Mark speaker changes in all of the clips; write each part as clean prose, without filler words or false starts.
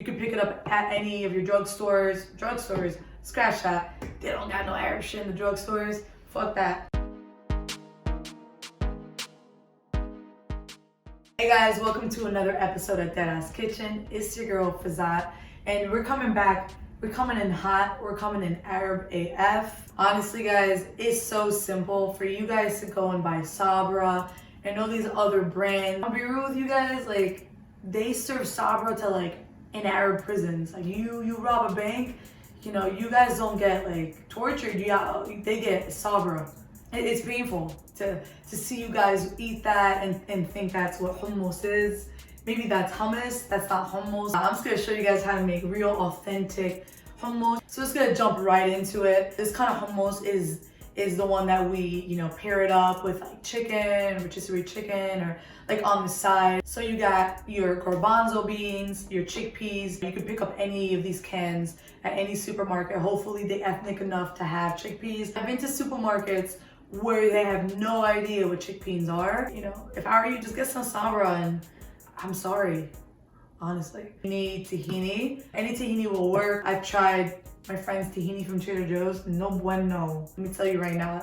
Speaker 1: You can pick it up at any of your drugstores. Scratch that. They don't got no Arab shit in the drugstores. Fuck that. Hey guys, welcome to another episode of Deadass Kitchen. It's your girl Fazat, and we're coming back. We're coming in hot. We're coming in Arab AF. Honestly, guys, it's so simple for you guys to go and buy Sabra and all these other brands. I'll be real with you guys, like they serve Sabra to like in Arab prisons. Like you rob a bank, you know, you guys don't get like tortured. They get Sabra. It's painful to see you guys eat that and think that's what hummus is. Maybe that's hummus, that's not hummus. I'm just gonna show you guys how to make real authentic hummus. So just gonna jump right into it. This kind of hummus is the one that we, you know, pair it up with like chicken, rotisserie chicken, or like on the side. So you got your garbanzo beans, your chickpeas. You can pick up any of these cans at any supermarket. Hopefully they're ethnic enough to have chickpeas. I've been to supermarkets where they have no idea what chickpeas are. You know, if I were you, just get some sabra and I'm sorry, honestly. You need tahini. Any tahini will work. I've tried my friend's tahini from Trader Joe's. No bueno. Let me tell you right now,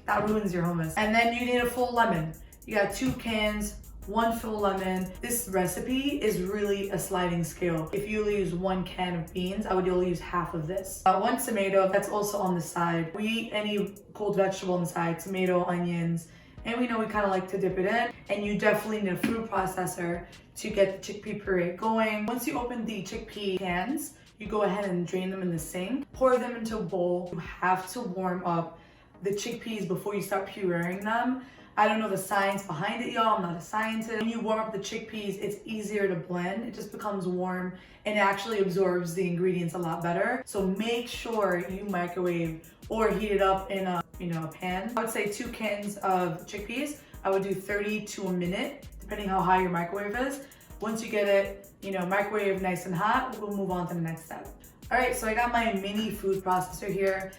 Speaker 1: that ruins your hummus. And then you need a full lemon. You got 2 cans, 1 full lemon. This recipe is really a sliding scale. If you only use 1 can of beans, I would only use half of this. 1 tomato, that's also on the side. We eat any cold vegetable on the side, tomato, onions, and we know we kind of like to dip it in. And you definitely need a food processor to get the chickpea puree going. Once you open the chickpea cans, you go ahead and drain them in the sink. Pour them into a bowl. You have to warm up the chickpeas before you start pureeing them. I don't know the science behind it, y'all. I'm not a scientist. When you warm up the chickpeas, it's easier to blend. It just becomes warm and it actually absorbs the ingredients a lot better. So make sure you microwave or heat it up in a pan. I would say 2 cans of chickpeas. I would do 30 to a minute, depending how high your microwave is. Once you get it, microwave nice and hot, we'll move on to the next step. All right, so I got my mini food processor here.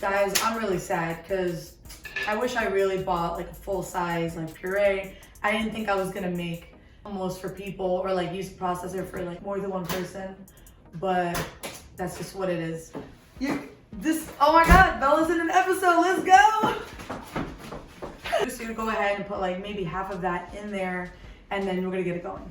Speaker 1: Guys, I'm really sad because I wish I really bought like a full size like puree. I didn't think I was gonna make hummus for people or like use the processor for like more than 1 person, but that's just what it is. Oh my God, Bella's in an episode, let's go! So you're gonna go ahead and put like maybe half of that in there and then we're gonna get it going.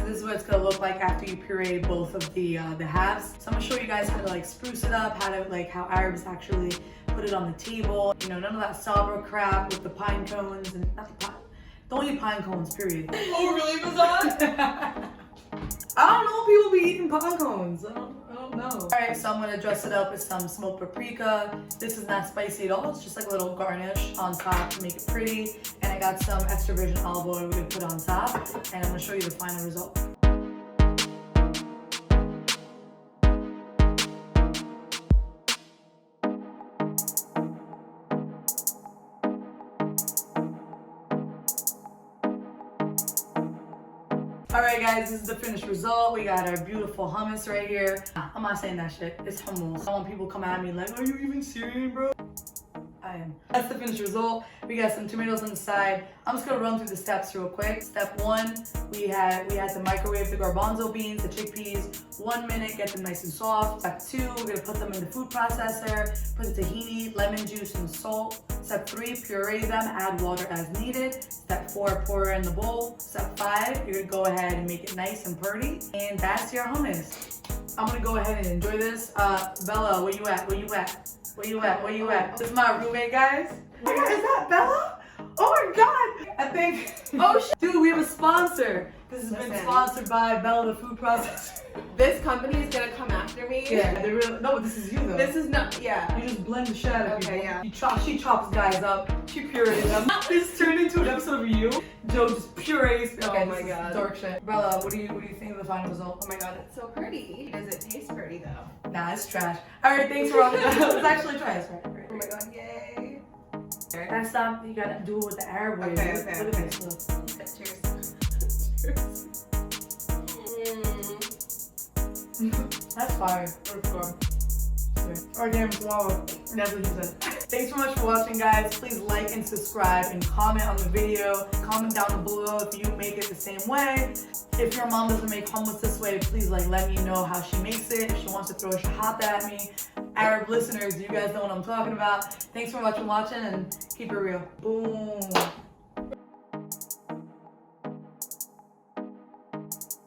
Speaker 1: This is what it's gonna look like after you puree both of the halves. So I'm gonna show you guys how to like spruce it up, how Arabs actually put it on the table. None of that sabra crap with the pine cones and don't eat pine cones, period.
Speaker 2: Oh really, Fazat?
Speaker 1: I don't know, people be eating pine cones. I don't know. All right, so I'm gonna dress it up with some smoked paprika. This is not spicy at all. It's just like a little garnish on top to make it pretty. And I got some extra virgin olive oil we're gonna put on top. And I'm gonna show you the final result. Alright guys, this is the finished result. We got our beautiful hummus right here. I'm not saying that shit, it's hummus. I don't want people come at me like, are you even Syrian, bro? I am. That's the finished result. We got some tomatoes on the side. I'm just gonna run through the steps real quick. Step 1, we had to microwave the garbanzo beans, the chickpeas, 1 minute, get them nice and soft. Step 2, we're gonna put them in the food processor, put the tahini, lemon juice, and salt. Step 3, puree them, add water as needed. Step 4, pour in the bowl. Step 5, you're gonna go ahead and make it nice and pretty. And that's your hummus. I'm gonna go ahead and enjoy this. Bella, where you at? Where you at? Where you at? Where you at? This is my roommate, guys. Is that Bella? Oh my God! I think.
Speaker 2: Oh shit!
Speaker 1: Dude, we have a sponsor. This has been sponsored by Bella, the food processor.
Speaker 2: This company is gonna come after me.
Speaker 1: Yeah, they really. No, this is you though.
Speaker 2: This is not. Yeah.
Speaker 1: You just blend the shit out of people.
Speaker 2: Okay, yeah.
Speaker 1: She chops guys up. She purees them. This turned into an episode of you. Joe just purees. Okay,
Speaker 2: oh my God.
Speaker 1: Dark shit. Bella, what do you think of the final result?
Speaker 2: Oh my God, it's so pretty. Does it taste pretty though?
Speaker 1: Nah, it's trash. All right, thanks for all that. Let's actually try this. Right.
Speaker 2: Oh my God, yay.
Speaker 1: That's not, you gotta do it with the Arab way.
Speaker 2: Okay,
Speaker 1: Look
Speaker 2: okay,
Speaker 1: at
Speaker 2: okay.
Speaker 1: this look.
Speaker 2: Cheers. Cheers.
Speaker 1: That's fire.
Speaker 2: Let's go.
Speaker 1: Organic flour. That's what he said. Thanks so much for watching, guys. Please like and subscribe and comment on the video. Comment down below if you make it the same way. If your mom doesn't make hummus this way, please let me know how she makes it. If she wants to throw a shahata at me. Arab listeners, you guys know what I'm talking about. Thanks for watching and keep it real. Boom.